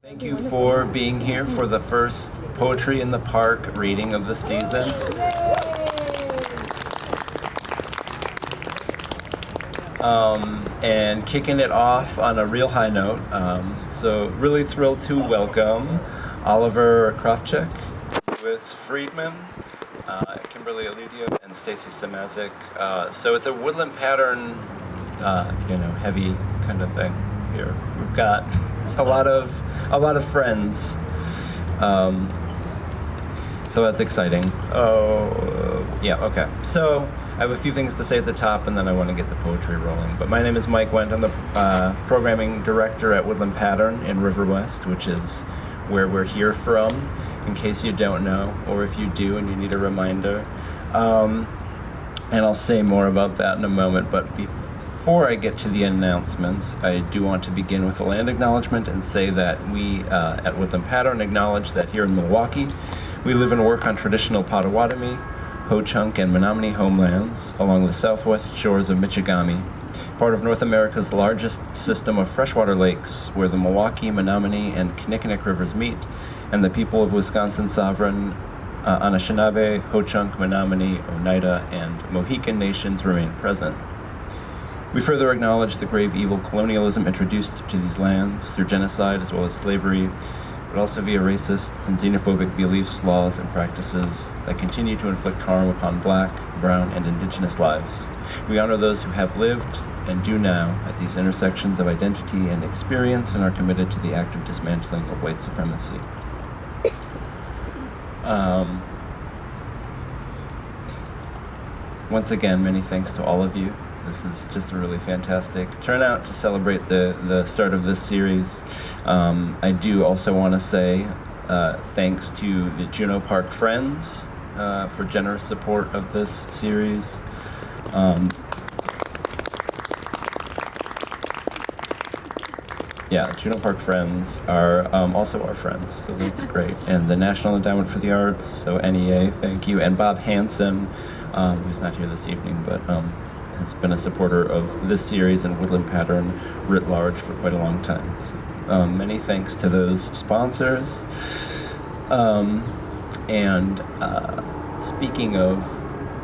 Thank you for being here for the first Poetry in the Park reading of the season. And kicking it off on a real high note. So really thrilled to welcome Oliver Krawczyk, Louis Freedman, Kimberly Alidio, and Stacy Szymaszek. So it's a Woodland Pattern, heavy kind of thing here. We've got a lot of friends. So that's exciting. Okay. So I have a few things to say at the top, and then I want to get the poetry rolling. But my name is Mike Wendt. I'm the programming director at Woodland Pattern in River West, which is where we're here from, in case you don't know, or if you do and you need a reminder. And I'll say more about that in a moment. But before I get to the announcements, I do want to begin with a land acknowledgement and say that we at Woodland Pattern acknowledge that here in Milwaukee, we live and work on traditional Potawatomi, Ho-Chunk, and Menominee homelands along the southwest shores of Michigami, part of North America's largest system of freshwater lakes where the Milwaukee, Menominee, and Muhheaconneok rivers meet, and the people of Wisconsin sovereign Anishinaabe, Ho-Chunk, Menominee, Oneida, and Mohican nations remain present. We further acknowledge the grave evil colonialism introduced to these lands through genocide as well as slavery, but also via racist and xenophobic beliefs, laws, and practices that continue to inflict harm upon Black, Brown, and Indigenous lives. We honor those who have lived and do now at these intersections of identity and experience and are committed to the active dismantling of white supremacy. Once again, many thanks to all of you. This is just a really fantastic turnout to celebrate the start of this series. I do also want to say thanks to the Juneau Park Friends for generous support of this series. Juneau Park Friends are also our friends, so that's great. And the National Endowment for the Arts, so NEA, thank you. And Bob Hanson, who's not here this evening, but has been a supporter of this series and Woodland Pattern writ large for quite a long time. So, many thanks to those sponsors. Speaking of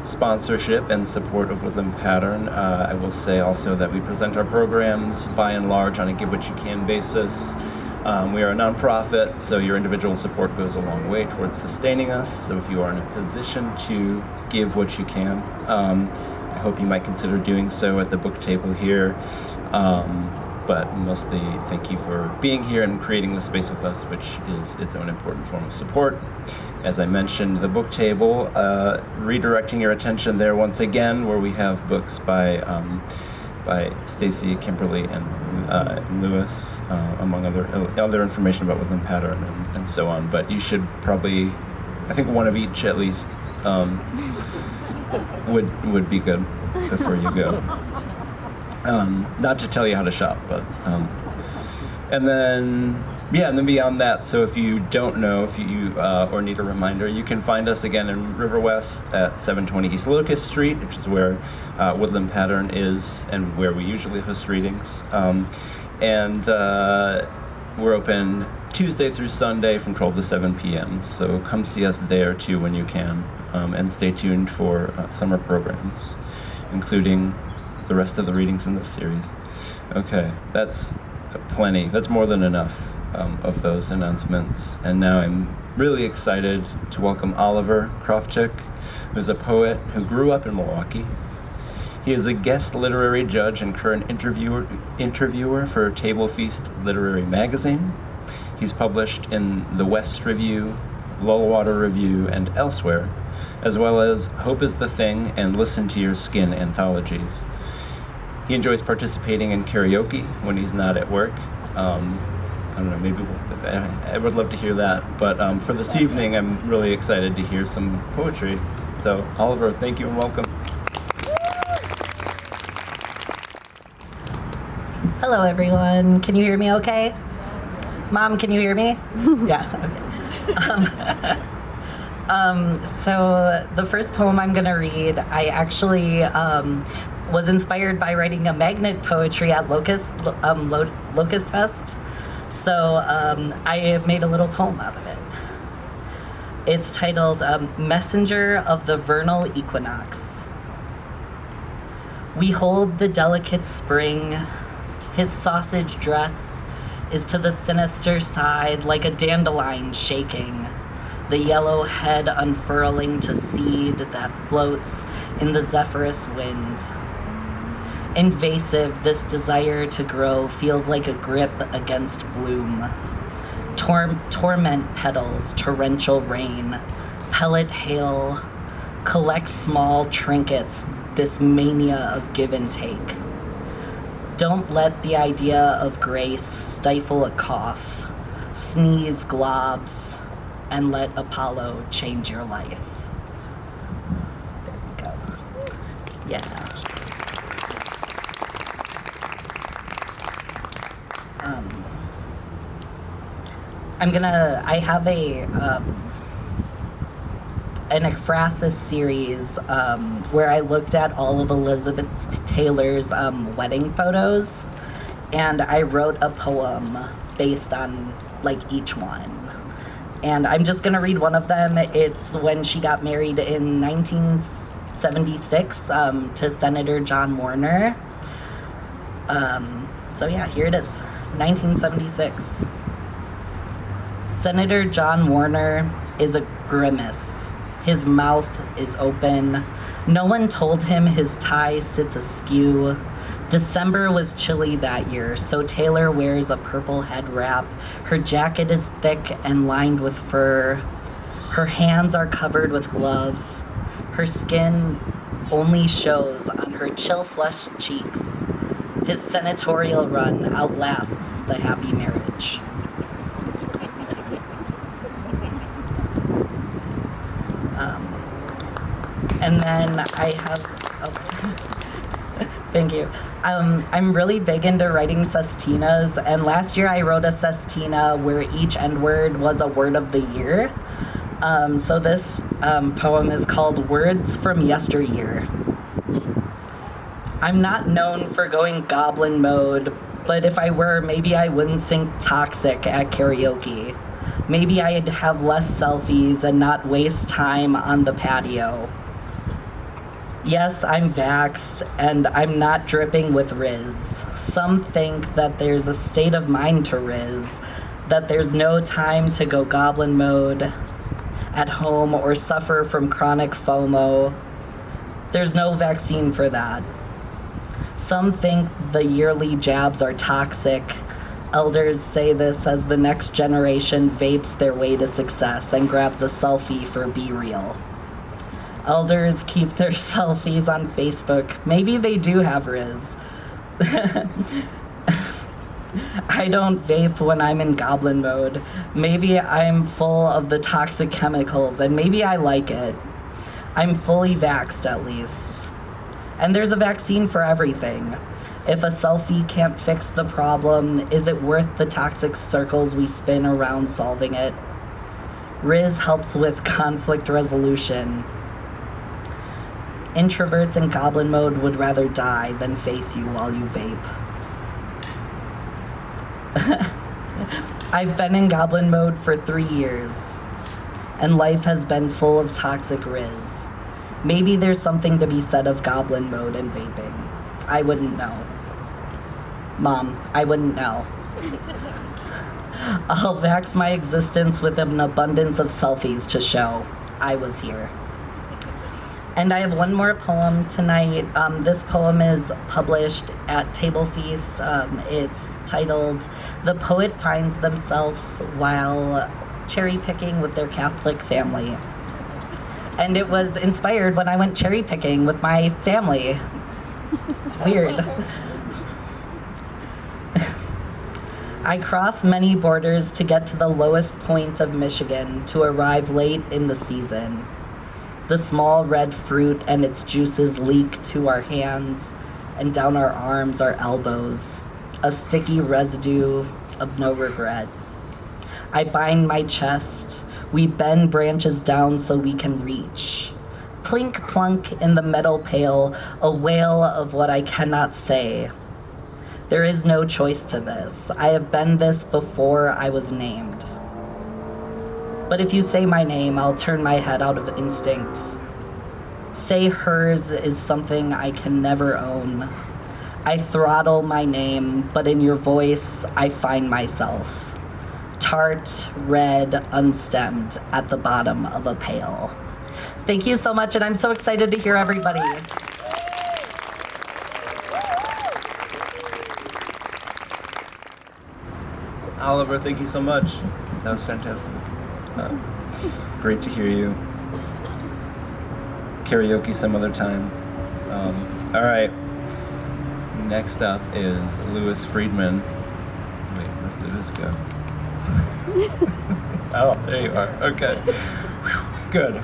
sponsorship and support of Woodland Pattern, I will say also that we present our programs by and large on a give what you can basis. We are a nonprofit, so your individual support goes a long way towards sustaining us. So if you are in a position to give what you can, I hope you might consider doing so at the book table here. But mostly thank you for being here and creating this space with us, which is its own important form of support. As I mentioned, the book table, redirecting your attention there once again, where we have books by Stacy, Kimberly, and Louis, among other information about Woodland Pattern and so on. But you should probably, I think one of each at least, would be good before you go. Not to tell you how to shop, but and then beyond that, so if you don't know, if you or need a reminder, you can find us again in River West at 720 East Locust Street, which is where Woodland Pattern is and where we usually host readings. We're open Tuesday through Sunday from 12 to 7 p.m. So come see us there too when you can, and stay tuned for summer programs, including the rest of the readings in this series. Okay, that's plenty. That's more than enough of those announcements. And now I'm really excited to welcome Oliver Krawczyk, who's a poet who grew up in Milwaukee. He is a guest literary judge and current interviewer for Table Feast Literary Magazine. He's published in the West Review, Lullwater Review, and elsewhere, as well as Hope is the Thing and Listen to Your Skin anthologies. He enjoys participating in karaoke when he's not at work. I don't know, maybe I would love to hear that. But for this evening, I'm really excited to hear some poetry. So, Oliver, thank you and welcome. Hello, everyone. Can you hear me okay? Mom, can you hear me? Yeah, okay. So the first poem I'm going to read, I actually was inspired by writing a magnet poetry at Locust Fest. So I made a little poem out of it. It's titled Messenger of the Vernal Equinox. We hold the delicate spring. His sausage dress is to the sinister side like a dandelion shaking, the yellow head unfurling to seed that floats in the zephyrous wind. Invasive, this desire to grow feels like a grip against bloom. Torment petals, torrential rain, pellet hail, collect small trinkets, this mania of give and take. Don't let the idea of grace stifle a cough, sneeze globs, and let Apollo change your life. There we go. Yeah. I have an ekphrasis series where I looked at all of Elizabeth Taylor's wedding photos, and I wrote a poem based on like each one. And I'm just gonna read one of them. It's when she got married in 1976 to Senator John Warner. So yeah, here it is, 1976. Senator John Warner is a grimace. His mouth is open. No one told him his tie sits askew. December was chilly that year, so Taylor wears a purple head wrap. Her jacket is thick and lined with fur. Her hands are covered with gloves. Her skin only shows on her chill-flushed cheeks. His senatorial run outlasts the happy marriage. And then I have, thank you. I'm really big into writing sestinas, and last year I wrote a sestina where each end word was a word of the year. So this poem is called Words from Yesteryear. I'm not known for going goblin mode, but if I were, maybe I wouldn't sing Toxic at karaoke. Maybe I'd have less selfies and not waste time on the patio. Yes, I'm vaxxed, and I'm not dripping with Riz. Some think that there's a state of mind to Riz, that there's no time to go goblin mode at home or suffer from chronic FOMO. There's no vaccine for that. Some think the yearly jabs are toxic. Elders say this as the next generation vapes their way to success and grabs a selfie for Be Real. Elders keep their selfies on Facebook. Maybe they do have Riz. I don't vape when I'm in goblin mode. Maybe I'm full of the toxic chemicals, and maybe I like it. I'm fully vaxxed, at least. And there's a vaccine for everything. If a selfie can't fix the problem, is it worth the toxic circles we spin around solving it? Riz helps with conflict resolution. Introverts in goblin mode would rather die than face you while you vape. I've been in goblin mode for 3 years, and life has been full of toxic Riz. Maybe there's something to be said of goblin mode and vaping. I wouldn't know. Mom, I wouldn't know. I'll vax my existence with an abundance of selfies to show I was here. And I have one more poem tonight. This poem is published at Table Feast. It's titled, The Poet Finds Themselves While Cherry Picking with Their Catholic Family. And it was inspired when I went cherry picking with my family. Weird. I crossed many borders to get to the lowest point of Michigan to arrive late in the season. The small red fruit and its juices leak to our hands and down our arms, our elbows, a sticky residue of no regret. I bind my chest. We bend branches down so we can reach. Plink plunk in the metal pail, a wail of what I cannot say. There is no choice to this. I have been this before I was named. But if you say my name, I'll turn my head out of instinct. Say hers is something I can never own. I throttle my name, but in your voice, I find myself. Tart, red, unstemmed, at the bottom of a pail. Thank you so much, and I'm so excited to hear everybody. Oliver, thank you so much. That was fantastic. Great to hear you. Karaoke some other time. All right. Next up is Lewis Freedman. Wait, where'd Lewis go? Oh, there you are. Okay. Good.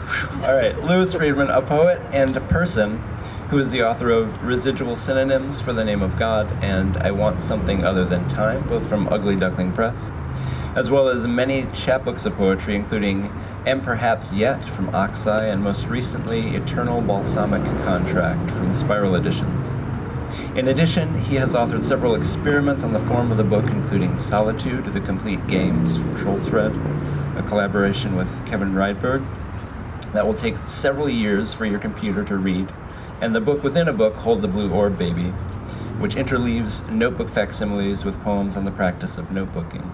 All right. Lewis Freedman, a poet and a person who is the author of Residual Synonyms for the Name of God and I Want Something Other Than Time, both from Ugly Duckling Press, as well as many chapbooks of poetry, including And Perhaps Yet from Oxeye, and most recently Eternal Balsamic Contract from Spiral Editions. In addition, he has authored several experiments on the form of the book, including Solitude, The Complete Games from Troll Thread, a collaboration with Kevin Rydberg that will take several years for your computer to read, and the book within a book, Hold the Blue Orb Baby, which interleaves notebook facsimiles with poems on the practice of notebooking.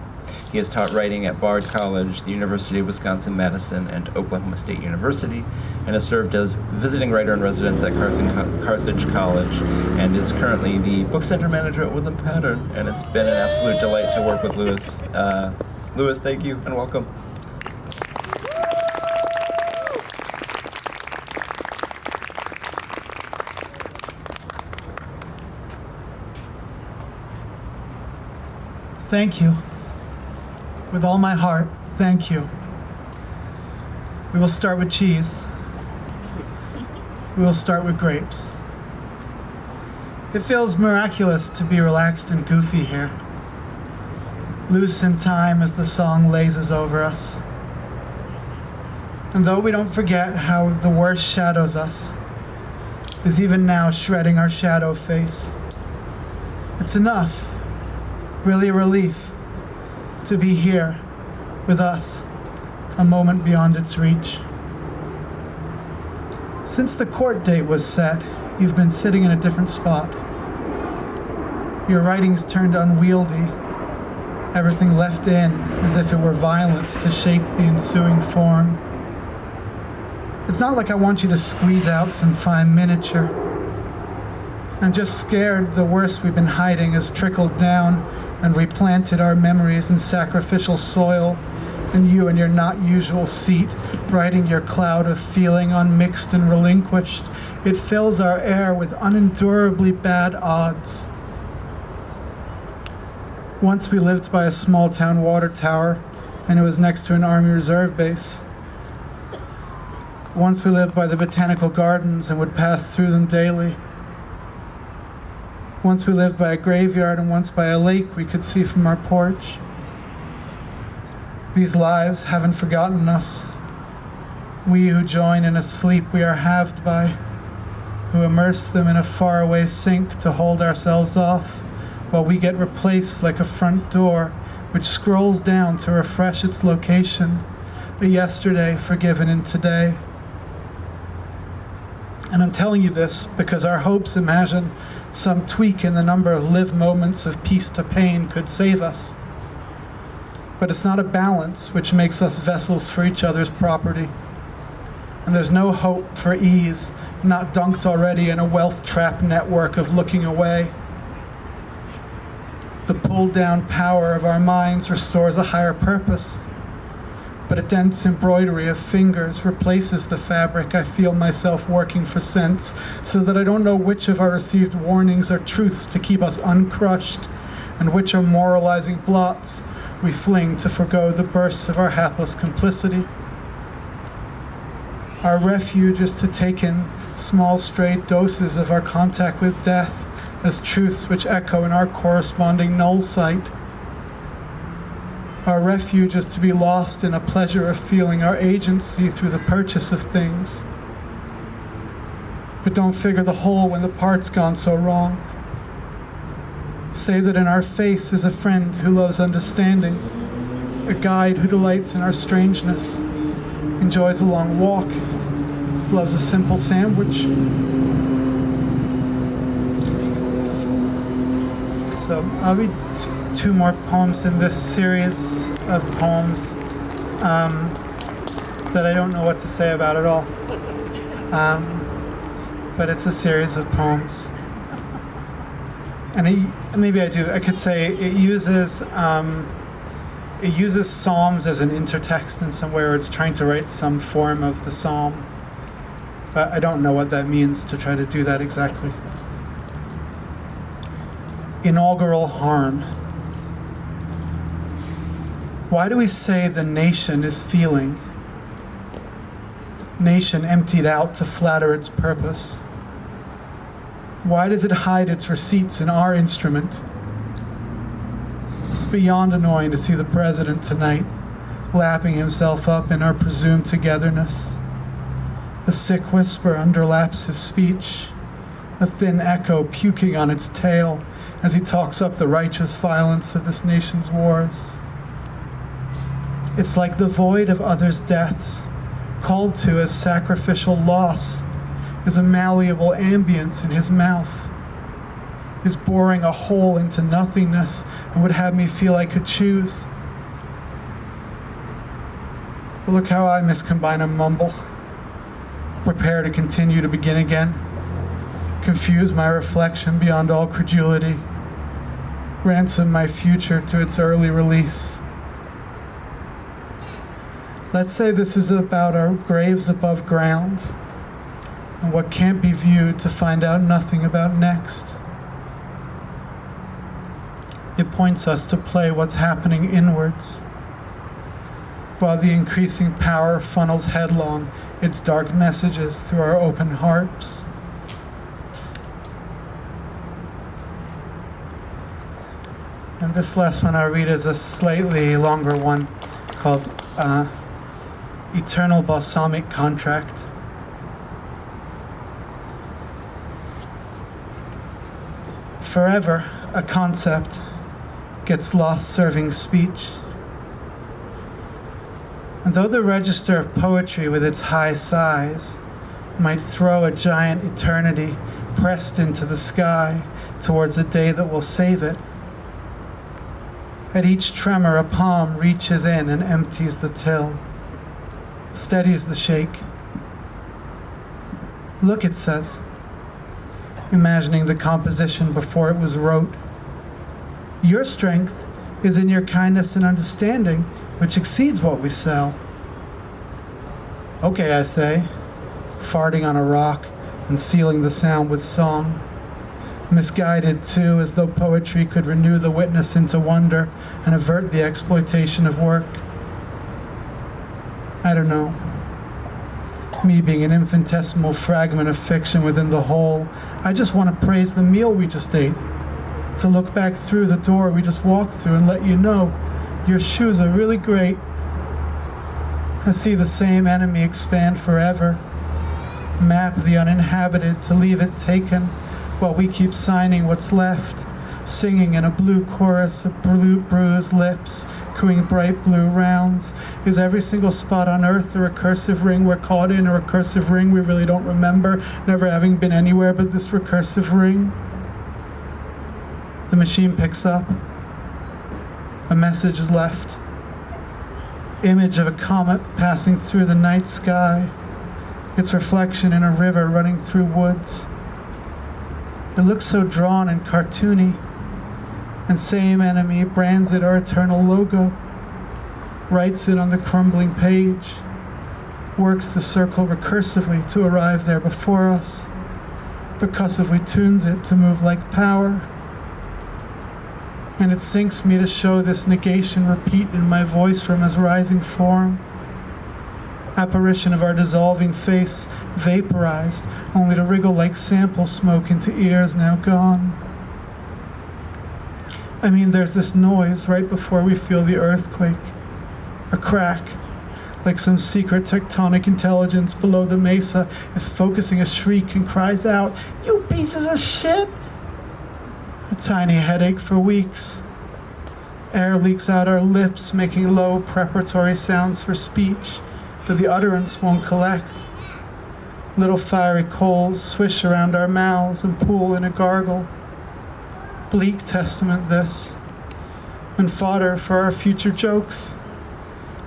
He has taught writing at Bard College, the University of Wisconsin-Madison, and Oklahoma State University, and has served as visiting writer-in-residence at Carthage College, and is currently the book center manager at Woodland Pattern, and it's been an absolute delight to work with Lewis. Lewis, thank you, and welcome. Thank you. With all my heart, thank you. We will start with cheese. We will start with grapes. It feels miraculous to be relaxed and goofy here. Loose in time as the song lazes over us. And though we don't forget how the worst shadows us, is even now shredding our shadow face, it's enough. Really a relief to be here with us, a moment beyond its reach. Since the court date was set, you've been sitting in a different spot. Your writing's turned unwieldy, everything left in as if it were violence to shape the ensuing form. It's not like I want you to squeeze out some fine miniature. I'm just scared the worst we've been hiding has trickled down and replanted our memories in sacrificial soil, and you in your not usual seat, riding your cloud of feeling unmixed and relinquished. It fills our air with unendurably bad odds. Once we lived by a small town water tower, and it was next to an Army Reserve base. Once we lived by the botanical gardens and would pass through them daily. Once we lived by a graveyard, and once by a lake we could see from our porch. These lives haven't forgotten us. We who join in a sleep we are halved by, who immerse them in a faraway sink to hold ourselves off, while we get replaced like a front door which scrolls down to refresh its location, a yesterday forgiven in today. And I'm telling you this because our hopes imagine some tweak in the number of lived moments of peace to pain could save us. But it's not a balance which makes us vessels for each other's property. And there's no hope for ease, not dunked already in a wealth trap network of looking away. The pulled down power of our minds restores a higher purpose, but a dense embroidery of fingers replaces the fabric I feel myself working for sense, so that I don't know which of our received warnings are truths to keep us uncrushed, and which are moralizing blots we fling to forgo the bursts of our hapless complicity. Our refuge is to take in small stray doses of our contact with death as truths which echo in our corresponding null sight. Our refuge is to be lost in a pleasure of feeling our agency through the purchase of things. But don't figure the whole when the part's gone so wrong. Say that in our face is a friend who loves understanding, a guide who delights in our strangeness, enjoys a long walk, loves a simple sandwich. So I'll read two more poems in this series of poems that I don't know what to say about at all. But it's a series of poems. And maybe I do. I could say it uses psalms as an intertext in some way, or it's trying to write some form of the psalm. But I don't know what that means to try to do that exactly. Inaugural harm. Why do we say the nation is feeling? Nation emptied out to flatter its purpose. Why does it hide its receipts in our instrument? It's beyond annoying to see the president tonight lapping himself up in our presumed togetherness. A sick whisper underlaps his speech, a thin echo puking on its tail as he talks up the righteous violence of this nation's wars. It's like the void of others' deaths, called to as sacrificial loss, is a malleable ambience in his mouth, is boring a hole into nothingness and would have me feel I could choose. But look how I miscombine a mumble, prepare to continue to begin again, confuse my reflection beyond all credulity, ransom my future to its early release. Let's say this is about our graves above ground and what can't be viewed to find out nothing about next. It points us to play what's happening inwards, while the increasing power funnels headlong its dark messages through our open harps. And this last one I'll read is a slightly longer one called Eternal Balsamic Contract. Forever, a concept gets lost serving speech. And though the register of poetry with its high sighs might throw a giant eternity pressed into the sky towards a day that will save it, at each tremor a palm reaches in and empties the till, steadies the shake. Look, it says, imagining the composition before it was wrote. Your strength is in your kindness and understanding, which exceeds what we sell. Okay, I say, farting on a rock and sealing the sound with song. Misguided, too, as though poetry could renew the witness into wonder and avert the exploitation of work. I don't know. Me being an infinitesimal fragment of fiction within the whole, I just want to praise the meal we just ate, to look back through the door we just walked through and let you know your shoes are really great. I see the same enemy expand forever, map the uninhabited to leave it taken, while we keep signing what's left, singing in a blue chorus of blue bruised lips, cooing bright blue rounds. Is every single spot on earth a recursive ring we're caught in, a recursive ring we really don't remember, never having been anywhere but this recursive ring? The machine picks up. A message is left. Image of a comet passing through the night sky, its reflection in a river running through woods. It looks so drawn and cartoony, and same enemy brands it our eternal logo, writes it on the crumbling page, works the circle recursively to arrive there before us, percussively tunes it to move like power. And it sinks me to show this negation repeat in my voice from as rising form. Apparition of our dissolving face, vaporized, only to wriggle like sample smoke into ears now gone. I mean, there's this noise right before we feel the earthquake, a crack, like some secret tectonic intelligence below the mesa is focusing a shriek and cries out, "You pieces of shit!" A tiny headache for weeks. Air leaks out our lips, making low preparatory sounds for speech, but the utterance won't collect. Little fiery coals swish around our mouths and pool in a gargle. Bleak testament this, and fodder for our future jokes,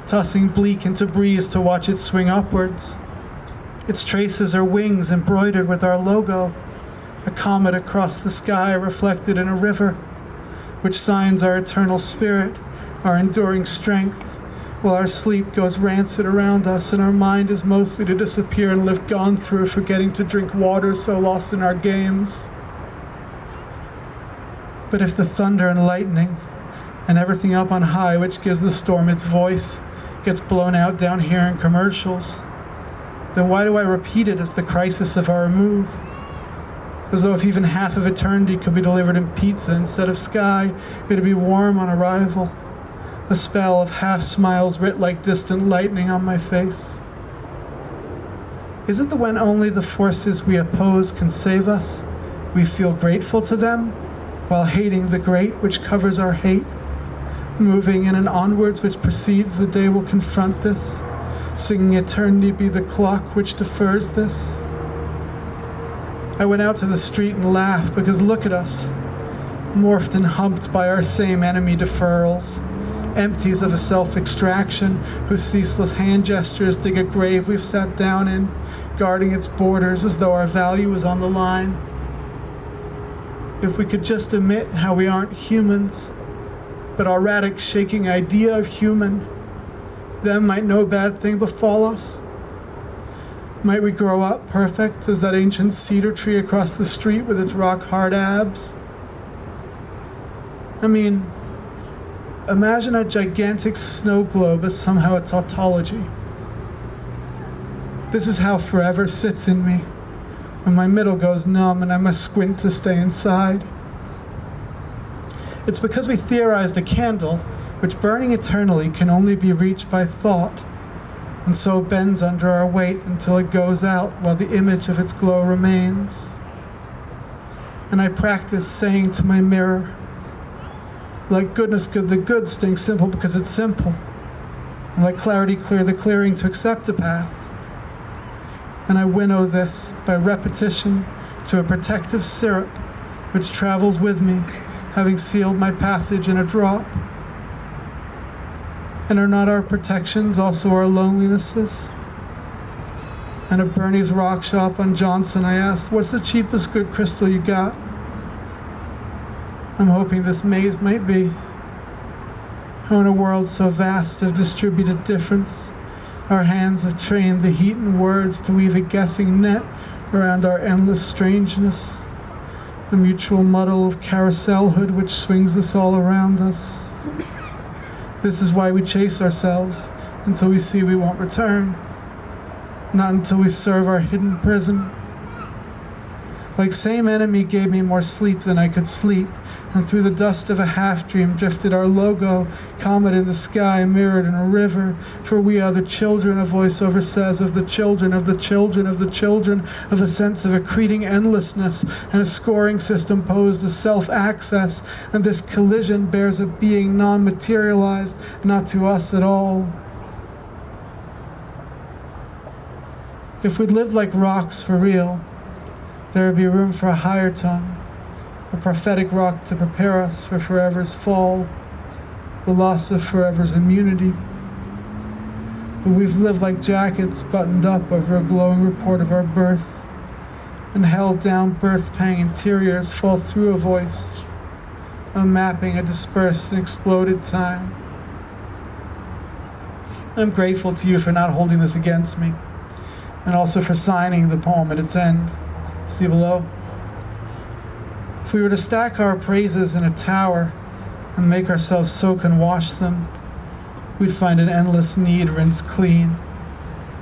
tossing bleak into breeze to watch it swing upwards. Its traces are wings embroidered with our logo, a comet across the sky reflected in a river, which signs our eternal spirit, our enduring strength, while our sleep goes rancid around us and our mind is mostly to disappear and live gone through, forgetting to drink water, so lost in our games. But if the thunder and lightning and everything up on high, which gives the storm its voice, gets blown out down here in commercials, then why do I repeat it as the crisis of our move? As though if even half of eternity could be delivered in pizza instead of sky, it'd be warm on arrival. A spell of half smiles writ like distant lightning on my face. Is it that when only the forces we oppose can save us, we feel grateful to them, while hating the great which covers our hate, moving in an onwards which precedes the day will confront this, singing eternity be the clock which defers this? I went out to the street and laughed because look at us, morphed and humped by our same enemy deferrals, empties of a self-extraction whose ceaseless hand gestures dig a grave we've sat down in, guarding its borders as though our value was on the line. If we could just admit how we aren't humans, but our radic shaking idea of human, then might no bad thing befall us. Might we grow up perfect as that ancient cedar tree across the street with its rock-hard abs? I mean, imagine a gigantic snow globe as somehow a tautology. This is how forever sits in me, when my middle goes numb and I must squint to stay inside. It's because we theorized a candle, which burning eternally can only be reached by thought, and so bends under our weight until it goes out while the image of its glow remains. And I practice saying to my mirror, like goodness good, the good stings simple because it's simple, and like clarity clear the clearing to accept a path. And I winnow this by repetition to a protective syrup which travels with me, having sealed my passage in a drop. And are not our protections also our lonelinesses? And at Bernie's rock shop on Johnson, I asked, what's the cheapest good crystal you got? I'm hoping this maze might be. How in a world so vast of distributed difference, our hands have trained the heat and words to weave a guessing net around our endless strangeness, the mutual muddle of carouselhood which swings us all around us. This is why we chase ourselves until we see we won't return, not until we serve our hidden prison. Like same enemy gave me more sleep than I could sleep, and through the dust of a half-dream drifted our logo, comet in the sky mirrored in a river, for we are the children, a voiceover says, of the children, of the children, of the children, of a sense of accreting endlessness, and a scoring system posed as self-access, and this collision bears a being non-materialized, not to us at all. If we'd lived like rocks for real, there would be room for a higher tongue, a prophetic rock to prepare us for forever's fall, the loss of forever's immunity. But we've lived like jackets buttoned up over a glowing report of our birth, and held down birth pang interiors fall through a voice, unmapping a dispersed and exploded time. I'm grateful to you for not holding this against me, and also for signing the poem at its end. See below? If we were to stack our praises in a tower and make ourselves soak and wash them, we'd find an endless need rinsed clean,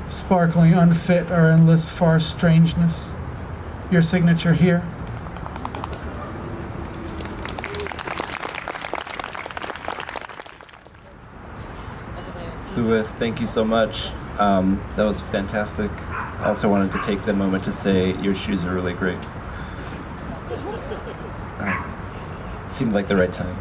sparkling unfit our endless far strangeness. Your signature here. Louis, thank you so much. That was fantastic. I also wanted to take the moment to say your shoes are really great. seemed like the right time.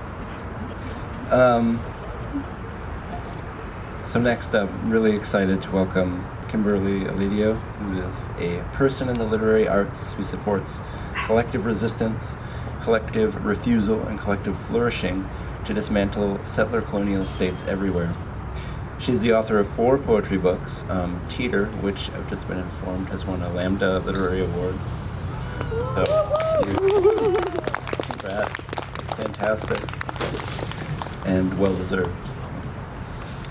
So next up, I'm really excited to welcome Kimberly Alidio, who is a person in the literary arts who supports collective resistance, collective refusal, and collective flourishing to dismantle settler colonial states everywhere. She's the author of 4 poetry books. Teeter, which I've just been informed has won a Lambda Literary Award. So, congrats. It's fantastic. And well-deserved.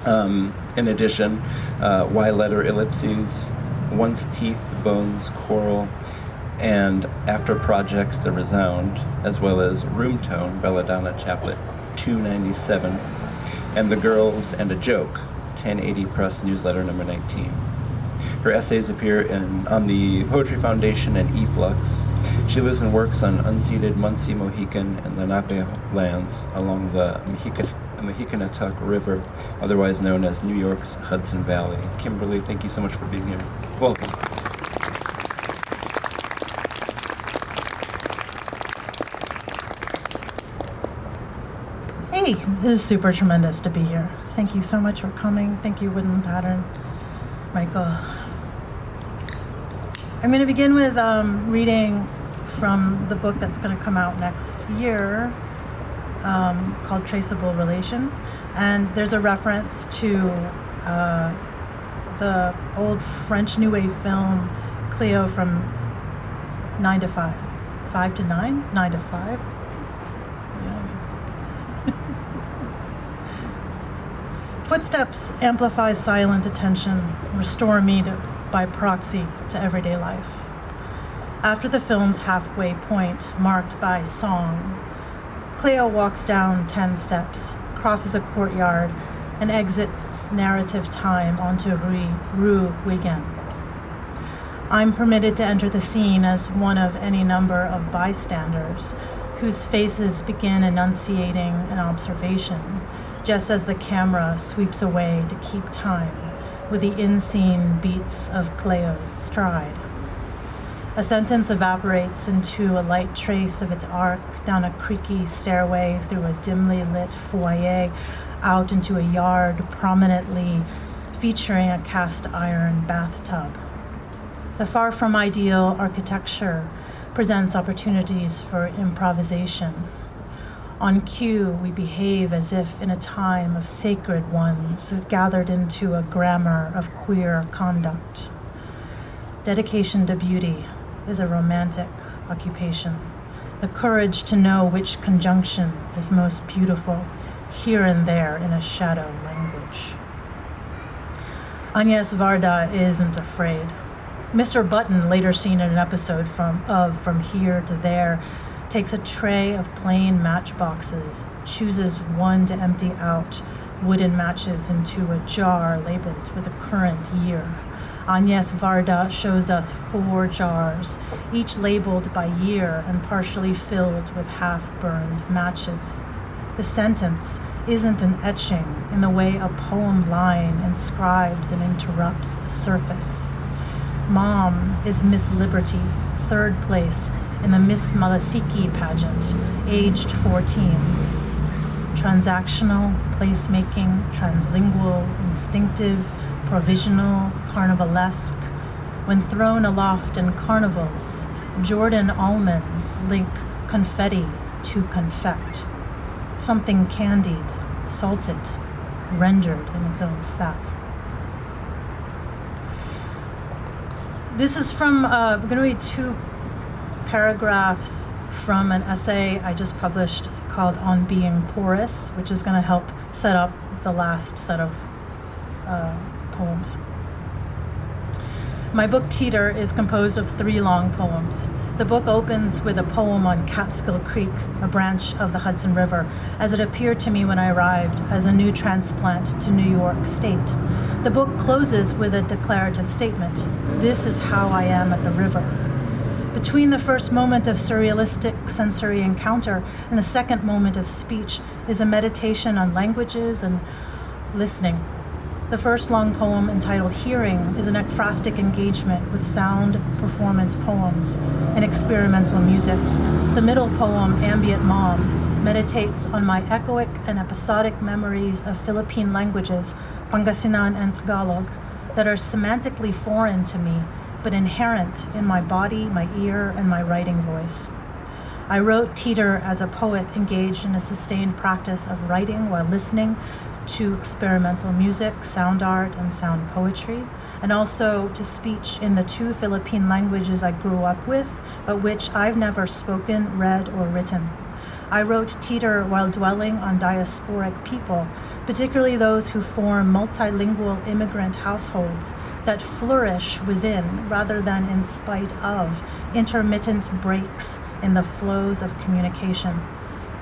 In addition, Why Letter Ellipses, Once Teeth, Bones, Coral, and After Projects The Resound, as well as Room Tone, Belladonna Chaplet 297, and The Girls and a Joke, 1080 Press Newsletter number 19. Her essays appear on the Poetry Foundation and eFlux. She lives and works on unceded Munsee, Mohican, and Lenape lands along the Muhheaconneok River, otherwise known as New York's Hudson Valley. Kimberly, thank you so much for being here. Welcome. Hey, it is super tremendous to be here. Thank you so much for coming. Thank you, Woodland Pattern, Michael. I'm going to begin with reading from the book that's going to come out next year, called Traceable Relation. And there's a reference to the old French New Wave film Cleo from 9 to 5. 5 to 9? 9 to 5? Footsteps amplify silent attention, restore me by proxy to everyday life. After the film's halfway point, marked by song, Cleo walks down 10 steps, crosses a courtyard, and exits narrative time onto Rue Wigan. I'm permitted to enter the scene as one of any number of bystanders whose faces begin enunciating an observation, just as the camera sweeps away to keep time with the unseen beats of Cleo's stride. A sentence evaporates into a light trace of its arc down a creaky stairway through a dimly lit foyer out into a yard prominently featuring a cast iron bathtub. The far from ideal architecture presents opportunities for improvisation. On cue, we behave as if in a time of sacred ones gathered into a grammar of queer conduct. Dedication to beauty is a romantic occupation. The courage to know which conjunction is most beautiful here and there in a shadow language. Agnes Varda isn't afraid. Mr. Button, later seen in an episode From Here to There, takes a tray of plain matchboxes, chooses one to empty out wooden matches into a jar labeled with a current year. Agnes Varda shows us 4 jars, each labeled by year and partially filled with half-burned matches. The sentence isn't an etching in the way a poem line inscribes and interrupts a surface. Mom is Miss Liberty, 3rd place in the Miss Malasiki pageant, aged 14. Transactional, placemaking, translingual, instinctive, provisional, carnivalesque. When thrown aloft in carnivals, Jordan almonds link confetti to confect. Something candied, salted, rendered in its own fat. This is from, we're going to read 2 paragraphs from an essay I just published called On Being Porous, which is going to help set up the last set of poems. My book Teeter is composed of 3 long poems. The book opens with a poem on Catskill Creek, a branch of the Hudson River, as it appeared to me when I arrived as a new transplant to New York State. The book closes with a declarative statement. This is how I am at the river. Between the first moment of surrealistic sensory encounter and the second moment of speech is a meditation on languages and listening. The first long poem, entitled Hearing, is an ekphrastic engagement with sound performance poems and experimental music. The middle poem, Ambient Mom, meditates on my echoic and episodic memories of Philippine languages, Pangasinan and Tagalog, that are semantically foreign to me, but inherent in my body, my ear, and my writing voice. I wrote Teeter as a poet engaged in a sustained practice of writing while listening to experimental music, sound art, and sound poetry, and also to speech in the two Philippine languages I grew up with, but which I've never spoken, read, or written. I wrote Teeter while dwelling on diasporic people, particularly those who form multilingual immigrant households that flourish within rather than in spite of intermittent breaks in the flows of communication.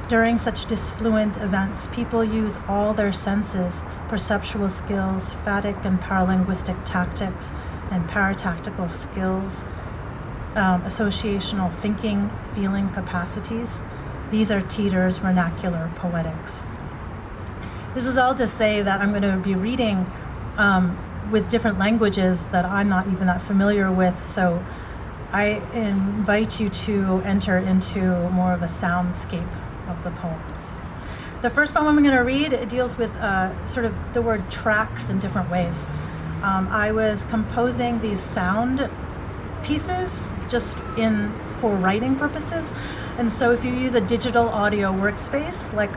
During such disfluent events, people use all their senses, perceptual skills, phatic and paralinguistic tactics, and paratactical skills, associational thinking, feeling capacities. These are Teeter's vernacular poetics. This is all to say that I'm going to be reading with different languages that I'm not even that familiar with, so I invite you to enter into more of a soundscape of the poems. The first poem I'm going to read, it deals with sort of the word tracks in different ways. I was composing these sound pieces just for writing purposes, and so if you use a digital audio workspace like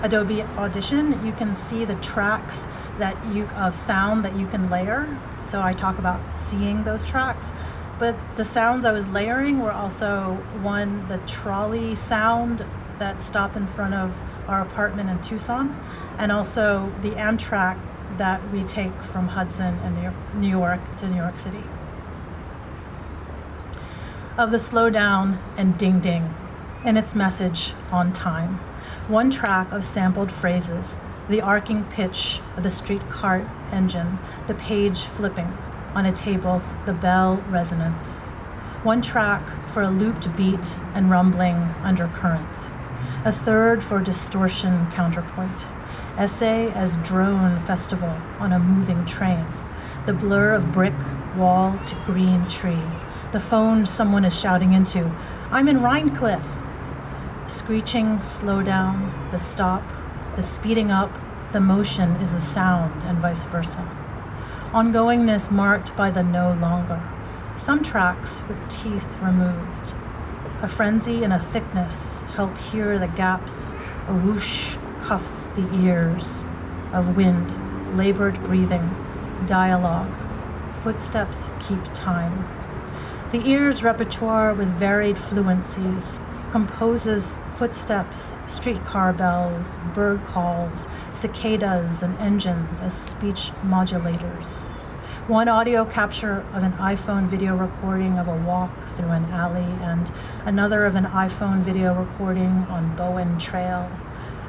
Adobe Audition, you can see the tracks of sound that you can layer. So I talk about seeing those tracks. But the sounds I was layering were also, one, the trolley sound that stopped in front of our apartment in Tucson, and also the Amtrak that we take from Hudson and New York to New York City. Of the slowdown and ding ding in its message on time. One track of sampled phrases, the arcing pitch of the street cart engine, the page flipping on a table, the bell resonance. One track for a looped beat and rumbling undercurrent. A third for distortion counterpoint. Essay as drone festival on a moving train. The blur of brick wall to green tree. The phone someone is shouting into. I'm in Rhinecliff. Screeching slowdown, the stop, the speeding up, the motion is the sound, and vice versa. Ongoingness marked by the no longer. Some tracks with teeth removed. A frenzy and a thickness help hear the gaps. A whoosh cuffs the ears of wind, labored breathing, dialogue. Footsteps keep time. The ear's repertoire with varied fluencies composes footsteps, streetcar bells, bird calls, cicadas, and engines as speech modulators. One audio capture of an iPhone video recording of a walk through an alley, and another of an iPhone video recording on Bowen Trail.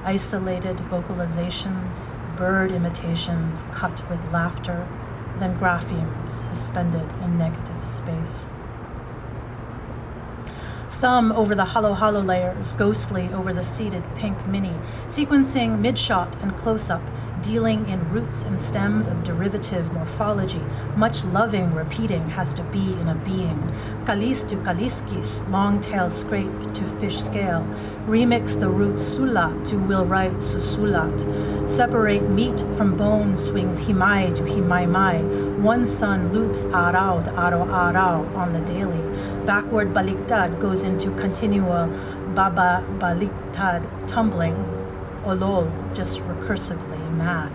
Isolated vocalizations, bird imitations cut with laughter, then graphemes suspended in negative space. Thumb over the hollow layers, ghostly over the seated pink mini, sequencing mid-shot and close-up, dealing in roots and stems of derivative morphology. Much loving repeating has to be in a being. Kalis to kaliskis, long tail scrape to fish scale. Remix the root sula to will write susulat. Separate meat from bone swings himay to himaymay. One sun loops araw to araw on the daily. Backward baliktad goes into continual baba baliktad tumbling. Olol, just recursively mad.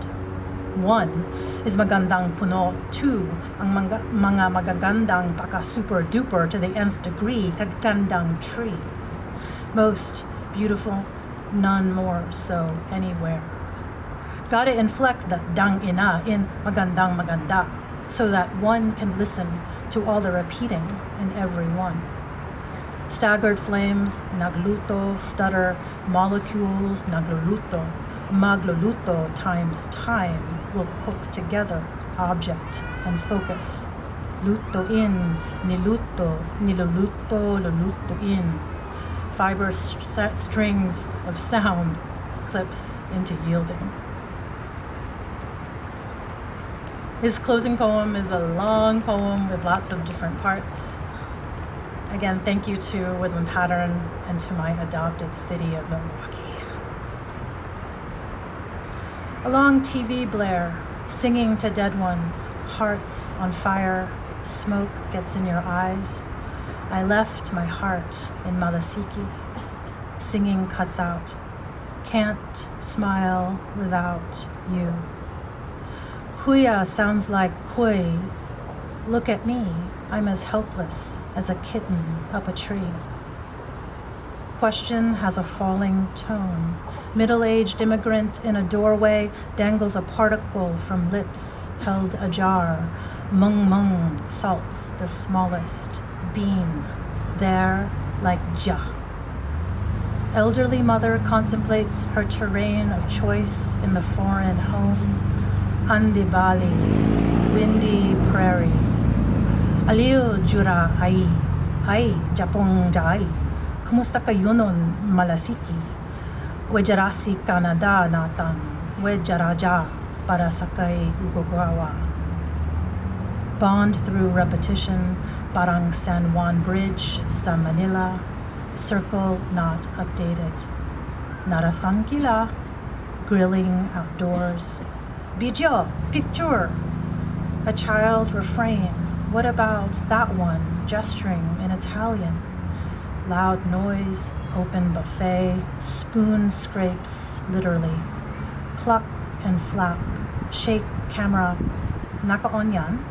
One is magandang puno. Two, ang mga magagandang paka super duper to the nth degree, kagandang tree. Most beautiful, none more so anywhere. Gotta inflect the dang ina in magandang maganda so that one can listen to all the repeating in every one. Staggered flames, nagluto, stutter, molecules, nagluluto, magluluto times time will cook together, object and focus. Luto in, niluto, niluluto, luluto in. Fiber strings of sound clips into yielding. His closing poem is a long poem with lots of different parts. Again, thank you to Woodland Pattern and to my adopted city of Milwaukee. A long TV blare, singing to dead ones, hearts on fire, smoke gets in your eyes. I left my heart in Malasiki. Singing cuts out. Can't smile without you. Kuya sounds like kui. Look at me, I'm as helpless as a kitten up a tree. Question has a falling tone. Middle-aged immigrant in a doorway dangles a particle from lips held ajar. Mung mung salts the smallest bean. There like ja. Elderly mother contemplates her terrain of choice in the foreign home. Andibali, windy prairie. Aliyo jura ay Japong jai. Kumusta kayo nun, Malasiki? Wejarasi Canada natan, wejaraja para sakay Ugugawa. Bond through repetition, parang San Juan Bridge sa Manila, circle not updated. Narasan kila, grilling outdoors. Video, picture. A child refrain. What about that one, gesturing in Italian? Loud noise, open buffet, spoon scrapes, literally. Cluck and flap, shake camera. Nakaonyan?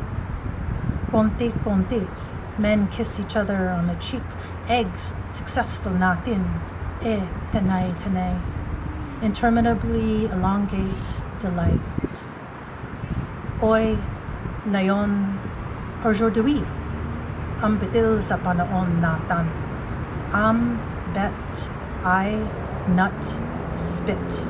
Konti konti. Men kiss each other on the cheek. Eggs, successful natin. Tenay tenay. Interminably elongate delight. Oy, ngayon, aujourd'hui. Ang bitil sa panaon natan. Bet, I, nut, spit.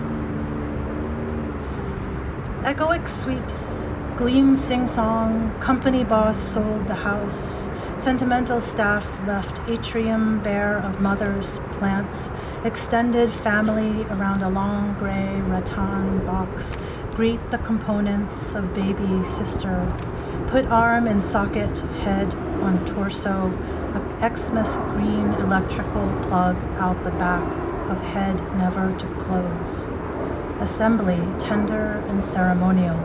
Echoic sweeps, gleam sing-song, company boss sold the house, sentimental staff left atrium bare of mothers, plants, extended family around a long gray rattan box, greet the components of baby sister, put arm in socket, head on torso, Xmas green electrical plug out the back of head never to close. Assembly tender and ceremonial.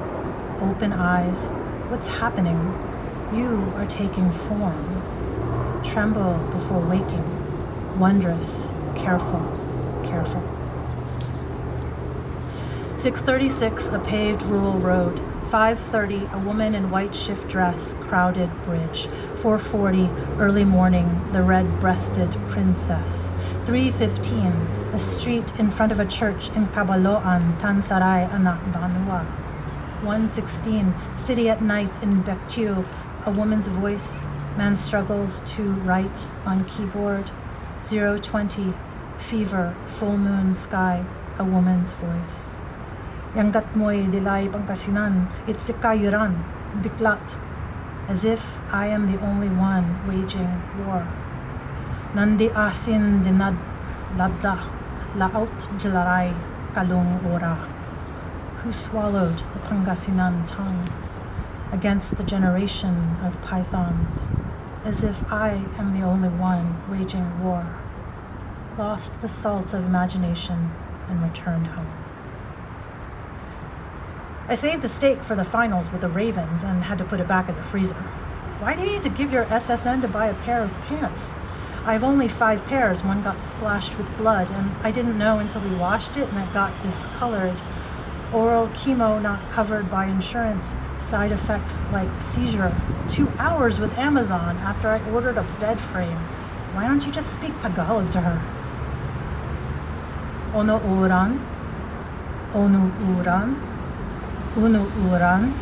Open eyes. What's happening? You are taking form. Tremble before waking. Wondrous. Careful. Careful. 6:36, a paved rural road. 5:30, a woman in white shift dress, crowded bridge. 4:40, early morning, the red-breasted princess. 3:15, a street in front of a church in Cabaloan, Tansaray, Anak Banua. 1:16, city at night in Bektiu, a woman's voice, man struggles to write on keyboard. 0:20, fever, full moon sky, a woman's voice. Yanggat mo'y dilay pangkasinan, itsikayuran, biklat, as if I am the only one waging war. Nandi asin dinad ladda, laot jalaray kalung ora. Who swallowed the Pangasinan tongue against the generation of pythons, as if I am the only one waging war. Lost the salt of imagination and returned home. I saved the steak for the finals with the Ravens and had to put it back in the freezer. Why do you need to give your SSN to buy a pair of pants? I have only 5 pairs. One got splashed with blood, and I didn't know until we washed it and it got discolored. Oral chemo not covered by insurance. Side effects like seizure. 2 hours with Amazon after I ordered a bed frame. Why don't you just speak Tagalog to her? Ono uran, onu uran, unu uran,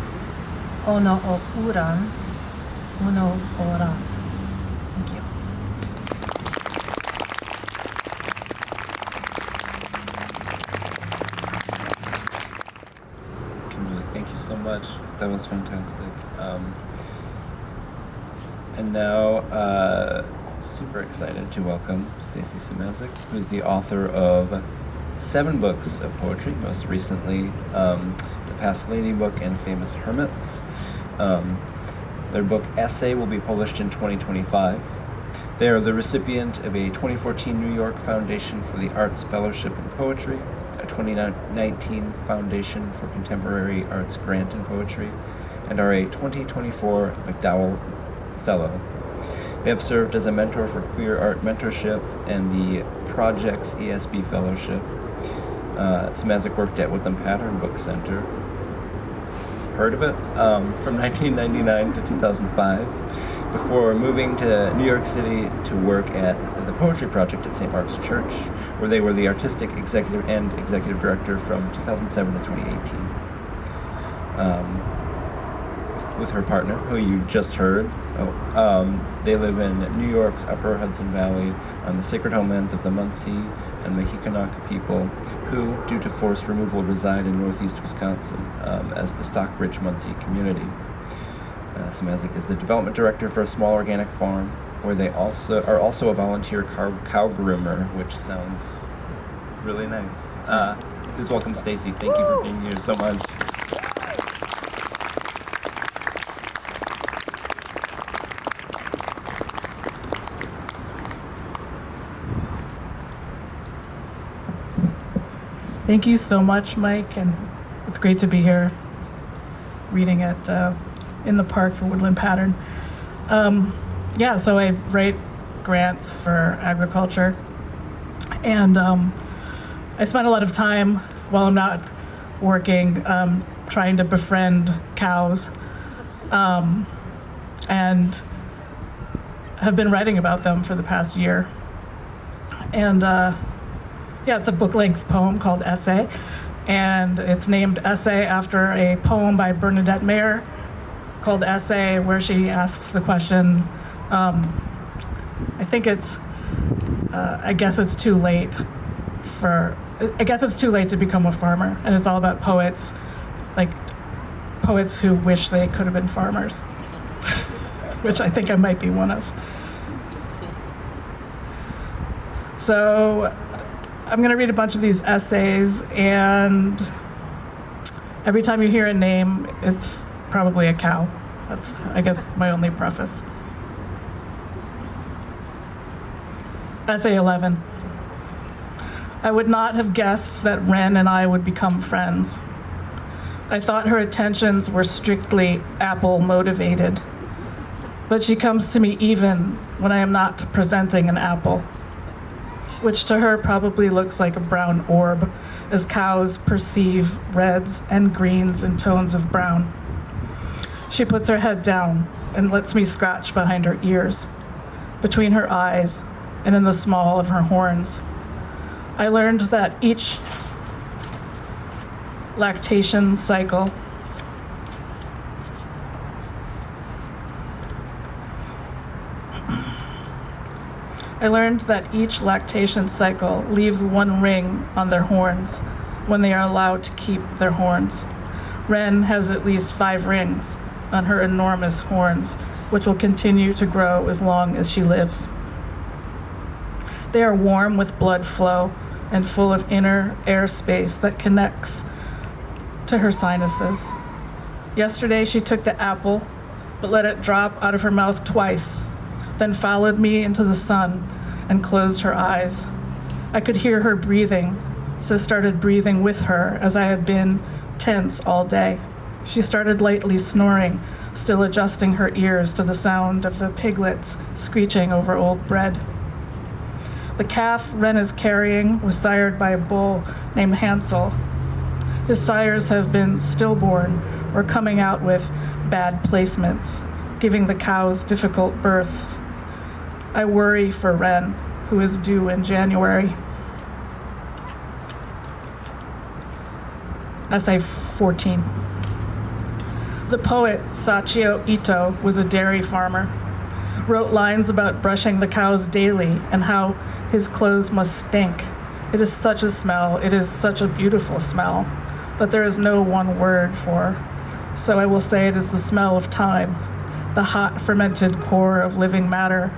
ono o uran, uno ora. Thank you. Kimberly, thank you so much. That was fantastic. And now, super excited to welcome Stacy Szymaszek, who's the author of 7 books of poetry, most recently the Pasolini Book and Famous Hermits. Their book Essay will be published in 2025. They are the recipient of a 2014 New York Foundation for the Arts Fellowship in Poetry, a 2019 Foundation for Contemporary Arts Grant in Poetry, and are a 2024 MacDowell Fellow. They have served as a mentor for Queer Art Mentorship and the Project's ESB Fellowship. Szymaszek worked at Woodland Pattern Book Center. Heard of it? From 1999 to 2005, before moving to New York City to work at the Poetry Project at St. Mark's Church, where they were the artistic executive and executive director from 2007 to 2018. With her partner, who you just heard. They live in New York's Upper Hudson Valley on the sacred homelands of the Munsee and Muhheaconneok people, who, due to forced removal, reside in northeast Wisconsin as the Stockbridge-Munsee Community. Szymaszek is the development director for a small organic farm, where they are also a volunteer cow groomer, which sounds really nice. Please welcome Stacy. Thank you for being here so much. Thank you so much, Mike, and it's great to be here reading it in the park for Woodland Pattern. So I write grants for agriculture, and I spend a lot of time while I'm not working trying to befriend cows, and have been writing about them for the past year. And it's a book-length poem called Essay, and it's named Essay after a poem by Bernadette Mayer called Essay, where she asks the question, I guess it's too late to become a farmer, and it's all about poets who wish they could have been farmers, which I think I might be one of. So I'm going to read a bunch of these essays, and every time you hear a name, it's probably a cow. That's, I guess, my only preface. Essay 11. I would not have guessed that Wren and I would become friends. I thought her attentions were strictly apple motivated, but she comes to me even when I am not presenting an apple, which to her probably looks like a brown orb, as cows perceive reds and greens and tones of brown. She puts her head down and lets me scratch behind her ears, between her eyes, and in the small of her horns. I learned that each lactation cycle leaves one ring on their horns when they are allowed to keep their horns. Wren has at least 5 rings on her enormous horns, which will continue to grow as long as she lives. They are warm with blood flow and full of inner air space that connects to her sinuses. Yesterday she took the apple, but let it drop out of her mouth twice, then followed me into the sun and closed her eyes. I could hear her breathing, so started breathing with her as I had been tense all day. She started lightly snoring, still adjusting her ears to the sound of the piglets screeching over old bread. The calf Wren is carrying was sired by a bull named Hansel. His sires have been stillborn or coming out with bad placements, giving the cows difficult births. I worry for Wren, who is due in January. Essay 14. The poet Sachio Ito was a dairy farmer, wrote lines about brushing the cows daily and how his clothes must stink. It is such a smell, it is such a beautiful smell, but there is no one word for. So I will say it is the smell of time, the hot fermented core of living matter,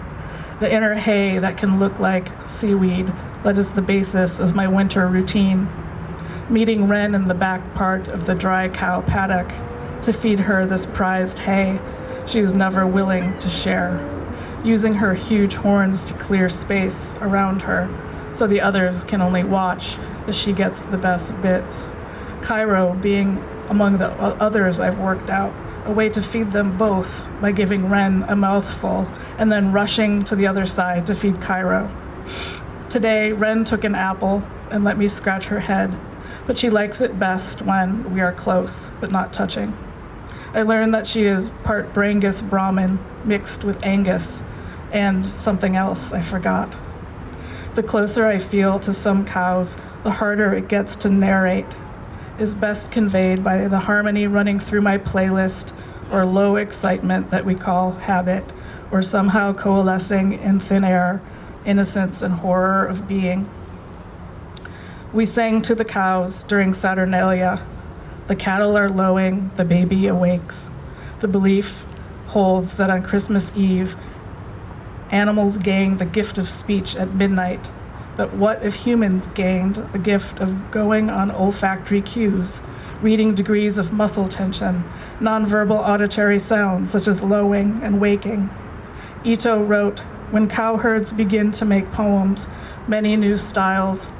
the inner hay that can look like seaweed that is the basis of my winter routine. Meeting Wren in the back part of the dry cow paddock to feed her this prized hay she is never willing to share. using her huge horns to clear space around her so the others can only watch as she gets the best bits. Cairo being among the others I've worked out, a way to feed them both by giving Wren a mouthful and then rushing to the other side to feed Cairo. Today, Wren took an apple and let me scratch her head, but she likes it best when we are close, but not touching. I learned that she is part Brangus Brahmin mixed with Angus and something else I forgot. The closer I feel to some cows, the harder it gets to narrate, is best conveyed by the harmony running through my playlist or low excitement that we call habit, or somehow coalescing in thin air, innocence and horror of being. We sang to the cows during Saturnalia. The cattle are lowing, the baby awakes. The belief holds that on Christmas Eve, animals gain the gift of speech at midnight. But what if humans gained the gift of going on olfactory cues, reading degrees of muscle tension, nonverbal auditory sounds such as lowing and waking? Ito wrote, "When cowherds begin to make poems, many new styles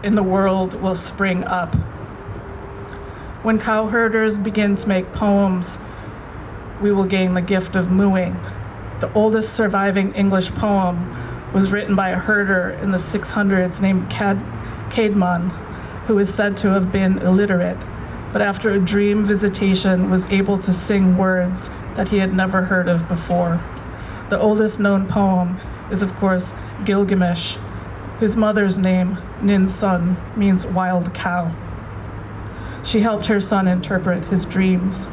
in the world will spring up." When cowherders begin to make poems, we will gain the gift of mooing. The oldest surviving English poem was written by a herder in the 600s named Caedmon, who is said to have been illiterate, but after a dream visitation was able to sing words that he had never heard of before. The oldest known poem is, of course, Gilgamesh, whose mother's name, Nin Sun, means wild cow. She helped her son interpret his dreams.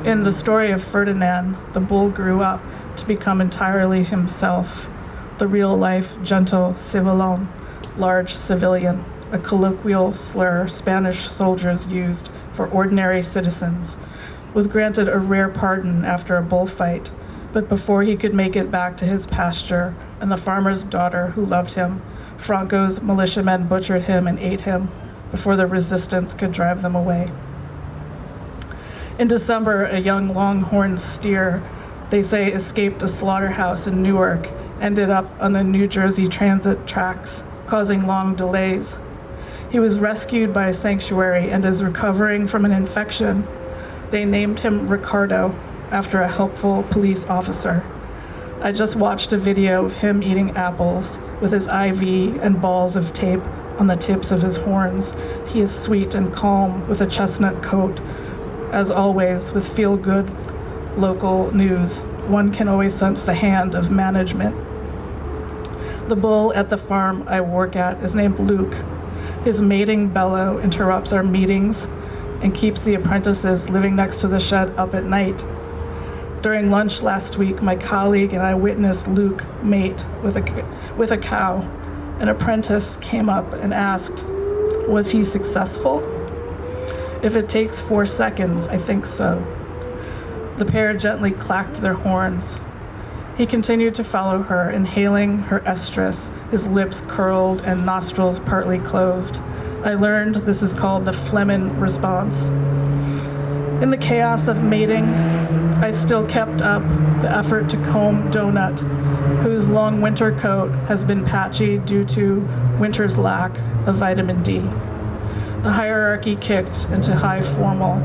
In the story of Ferdinand, the bull grew up to become entirely himself, the real-life, gentle civilon, large civilian, a colloquial slur Spanish soldiers used for ordinary citizens, was granted a rare pardon after a bullfight, but before he could make it back to his pasture and the farmer's daughter who loved him, Franco's militiamen butchered him and ate him before the resistance could drive them away. In December, a young longhorn steer, they say escaped a slaughterhouse in Newark, ended up on the New Jersey Transit tracks, causing long delays. He was rescued by a sanctuary and is recovering from an infection. They named him Ricardo, after a helpful police officer. I just watched a video of him eating apples with his IV and balls of tape on the tips of his horns. He is sweet and calm with a chestnut coat. As always, with feel-good local news, one can always sense the hand of management. The bull at the farm I work at is named Luke. His mating bellow interrupts our meetings and keeps the apprentices living next to the shed up at night. During lunch last week, my colleague and I witnessed Luke mate with a cow. An apprentice came up and asked, "Was he successful?" "If it takes 4 seconds, I think so." The pair gently clacked their horns. He continued to follow her, inhaling her estrus, his lips curled and nostrils partly closed. I learned this is called the Flehmen response. In the chaos of mating, I still kept up the effort to comb Donut, whose long winter coat has been patchy due to winter's lack of vitamin D. The hierarchy kicked into high formal,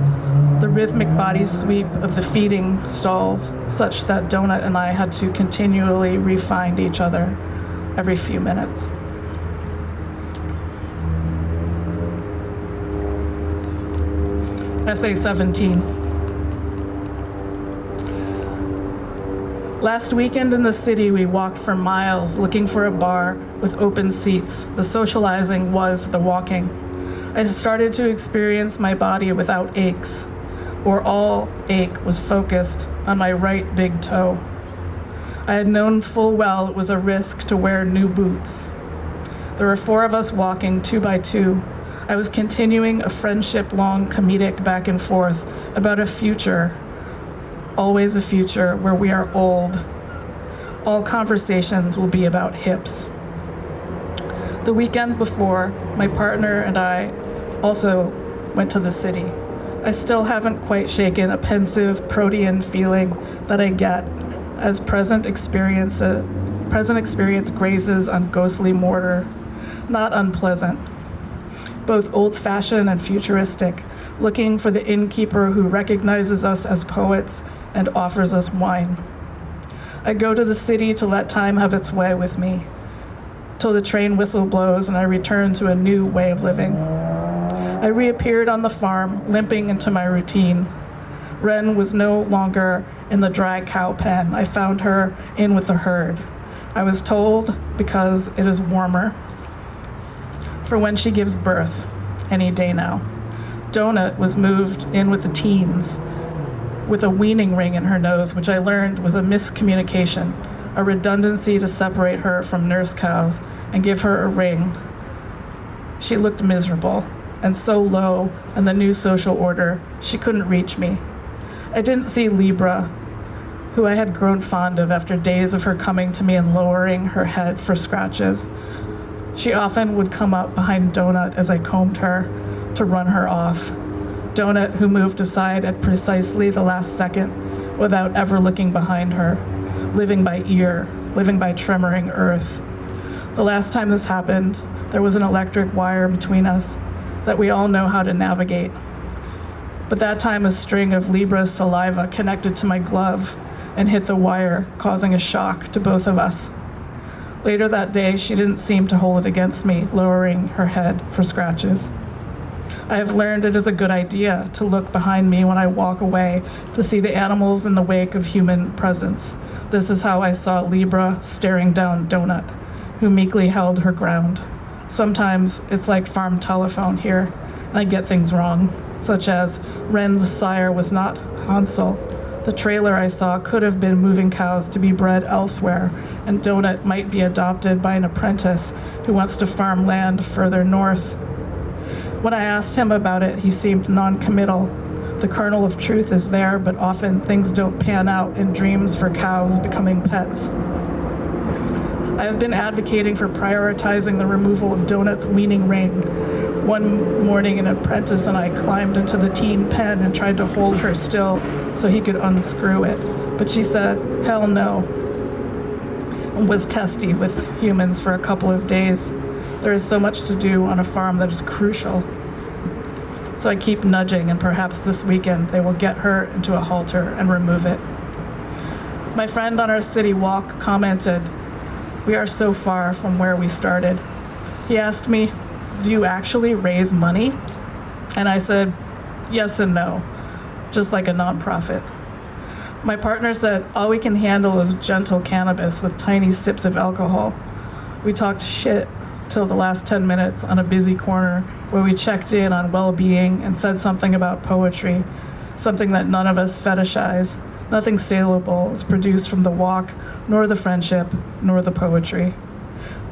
the rhythmic body sweep of the feeding stalls, such that Donut and I had to continually re-find each other every few minutes. Essay 17. Last weekend in the city, we walked for miles looking for a bar with open seats. The socializing was the walking. I started to experience my body without aches, or all ache was focused on my right big toe. I had known full well it was a risk to wear new boots. There were 4 of us walking 2 by 2. I was continuing a friendship-long comedic back and forth about a future, always a future where we are old. All conversations will be about hips. The weekend before, my partner and I also went to the city. I still haven't quite shaken a pensive protean feeling that I get as present experience grazes on ghostly mortar. Not unpleasant. Both old-fashioned and futuristic, looking for the innkeeper who recognizes us as poets and offers us wine. I go to the city to let time have its way with me, till the train whistle blows and I return to a new way of living. I reappeared on the farm, limping into my routine. Wren was no longer in the dry cow pen. I found her in with the herd. I was told because it is warmer for when she gives birth, any day now. Donut was moved in with the teens with a weaning ring in her nose, which I learned was a miscommunication, a redundancy to separate her from nurse cows and give her a ring. She looked miserable and so low in the new social order, she couldn't reach me. I didn't see Libra, who I had grown fond of after days of her coming to me and lowering her head for scratches. She often would come up behind Donut as I combed her to run her off. Donut, who moved aside at precisely the last second without ever looking behind her, living by ear, living by tremoring earth. The last time this happened, there was an electric wire between us that we all know how to navigate. But that time a string of Libra's saliva connected to my glove and hit the wire, causing a shock to both of us. Later that day, she didn't seem to hold it against me, lowering her head for scratches. I have learned it is a good idea to look behind me when I walk away to see the animals in the wake of human presence. This is how I saw Libra staring down Donut, who meekly held her ground. Sometimes it's like farm telephone here, and I get things wrong, such as Wren's sire was not Hansel. The trailer I saw could have been moving cows to be bred elsewhere, and Donut might be adopted by an apprentice who wants to farm land further north. When I asked him about it, he seemed non-committal. The kernel of truth is there, but often things don't pan out in dreams for cows becoming pets. I have been advocating for prioritizing the removal of Donut's weaning ring. One morning, an apprentice and I climbed into the teen pen and tried to hold her still so he could unscrew it. But she said, hell no, and was testy with humans for a couple of days. There is so much to do on a farm that is crucial. So I keep nudging, and perhaps this weekend they will get her into a halter and remove it. My friend on our city walk commented, "We are so far from where we started." He asked me, "Do you actually raise money?" And I said, yes and no, just like a nonprofit. My partner said, all we can handle is gentle cannabis with tiny sips of alcohol. We talked shit till the last 10 minutes on a busy corner where we checked in on well-being and said something about poetry, something that none of us fetishize. Nothing saleable is produced from the walk, nor the friendship, nor the poetry.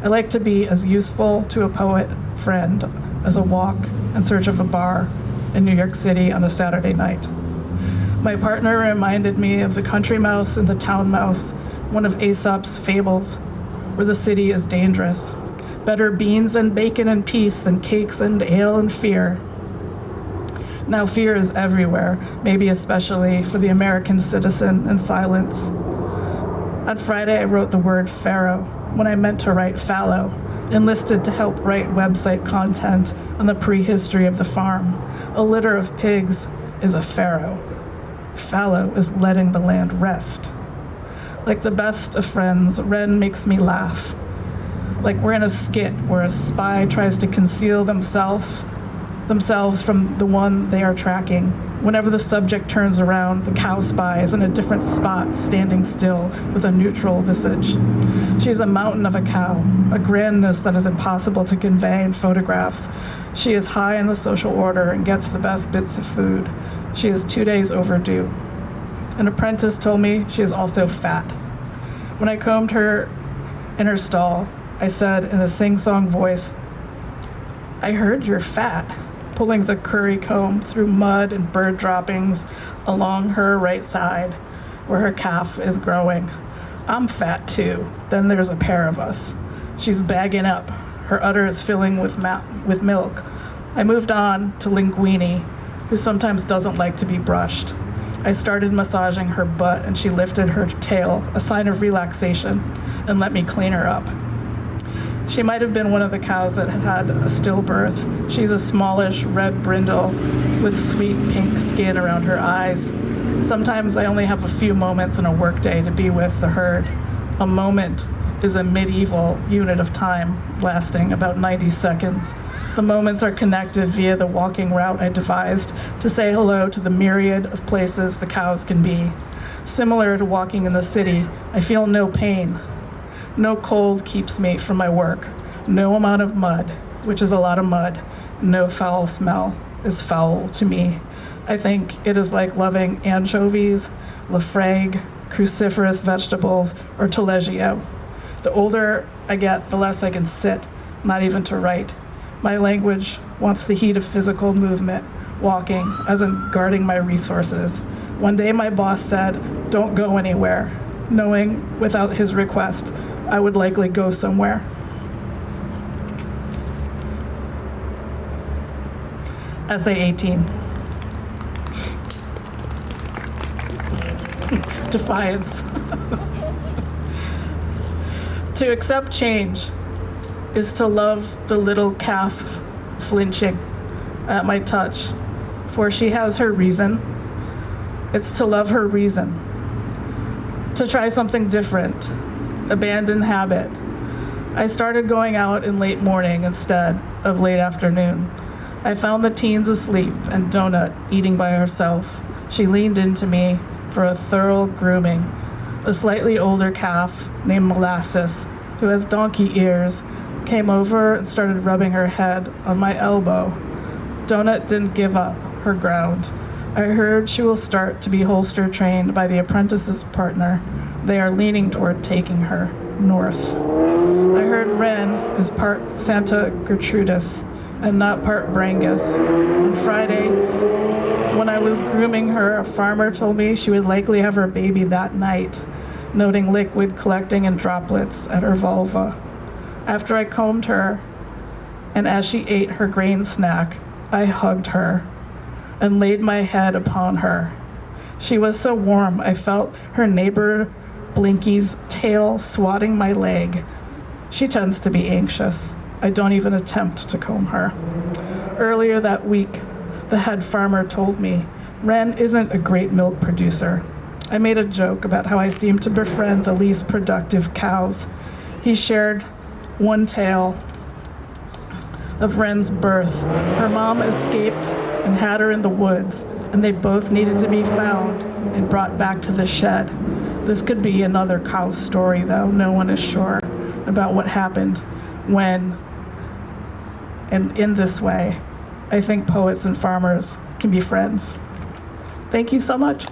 I like to be as useful to a poet friend as a walk in search of a bar in New York City on a Saturday night. My partner reminded me of the country mouse and the town mouse, one of Aesop's fables, where the city is dangerous. Better beans and bacon and peace than cakes and ale and fear. Now fear is everywhere, maybe especially for the American citizen in silence. On Friday, I wrote the word pharaoh when I meant to write fallow, enlisted to help write website content on the prehistory of the farm. A litter of pigs is a pharaoh. Fallow is letting the land rest. Like the best of friends, Wren makes me laugh. Like we're in a skit where a spy tries to conceal themselves from the one they are tracking. Whenever the subject turns around, the cow spy is in a different spot, standing still with a neutral visage. She is a mountain of a cow, a grandness that is impossible to convey in photographs. She is high in the social order and gets the best bits of food. She is 2 days overdue. An apprentice told me she is also fat. When I combed her in her stall, I said in a sing-song voice, "I heard you're fat," pulling the curry comb through mud and bird droppings along her right side, where her calf is growing. "I'm fat too. Then there's a pair of us." She's bagging up. Her udder is filling with milk. I moved on to linguine, who sometimes doesn't like to be brushed. I started massaging her butt and she lifted her tail, a sign of relaxation, and let me clean her up. She might have been one of the cows that had a stillbirth. She's a smallish red brindle with sweet pink skin around her eyes. Sometimes I only have a few moments in a workday to be with the herd. A moment is a medieval unit of time lasting about 90 seconds. The moments are connected via the walking route I devised to say hello to the myriad of places the cows can be. Similar to walking in the city, I feel no pain. No cold keeps me from my work. No amount of mud, which is a lot of mud, no foul smell is foul to me. I think it is like loving anchovies, lafrague, cruciferous vegetables, or taleggio. The older I get, the less I can sit, not even to write. My language wants the heat of physical movement, walking, as in guarding my resources. One day my boss said, "Don't go anywhere," knowing without his request, I would likely go somewhere. Essay 18. Defiance. To accept change is to love the little calf flinching at my touch, for she has her reason. It's to love her reason. To try something different, abandon habit. I started going out in late morning instead of late afternoon. I found the teens asleep and Donut eating by herself. She leaned into me for a thorough grooming. A slightly older calf named Molasses, who has donkey ears, came over and started rubbing her head on my elbow. Donut didn't give up her ground. I heard she will start to be holster trained by the apprentice's partner. They are leaning toward taking her north. I heard Wren is part Santa Gertrudis and not part Brangus. On Friday, when I was grooming her, a farmer told me she would likely have her baby that night, noting liquid collecting in droplets at her vulva. After I combed her, and as she ate her grain snack, I hugged her and laid my head upon her. She was so warm, I felt her neighbor Blinky's tail swatting my leg. She tends to be anxious. I don't even attempt to comb her. Earlier that week, the head farmer told me, Wren isn't a great milk producer. I made a joke about how I seemed to befriend the least productive cows. He shared one tale of Wren's birth. Her mom escaped and had her in the woods, and they both needed to be found and brought back to the shed. This could be another cow story, though. No one is sure about what happened when, and in this way, I think poets and farmers can be friends. Thank you so much.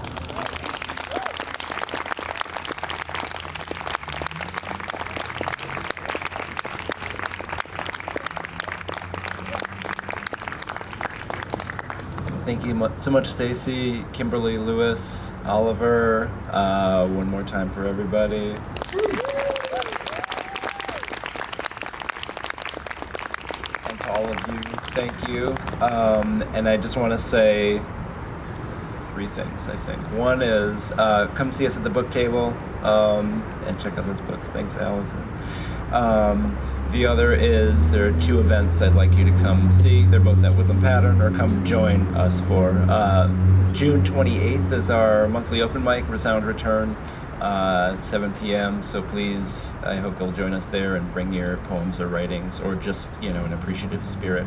Thank you so much, Stacy, Kimberly, Lewis, Oliver. One more time for everybody. And to all of you, thank you. And I just want to say three things, I think. One is come see us at the book table and check out those books. Thanks, Allison. The other is there are two events I'd like you to come see. They're both at Woodland Pattern, or come join us for. June 28th is our monthly open mic, Resound Return, 7 p.m. So please, I hope you'll join us there and bring your poems or writings, or just, an appreciative spirit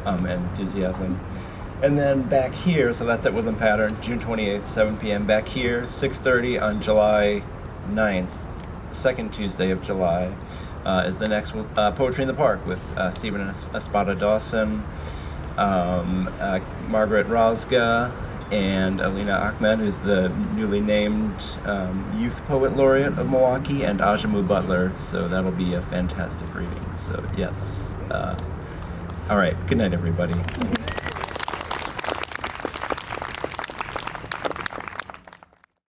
and enthusiasm. And then back here, so that's at Woodland Pattern, June 28th, 7 p.m. Back here, 6:30 on July 9th, second Tuesday of July. Is the next Poetry in the Park with Stephen Espada Dawson, Margaret Rosga, and Alina Ahmed, who's the newly named Youth Poet Laureate of Milwaukee, and Ajamu Butler. So that'll be a fantastic reading. So yes. All right. Good night, everybody.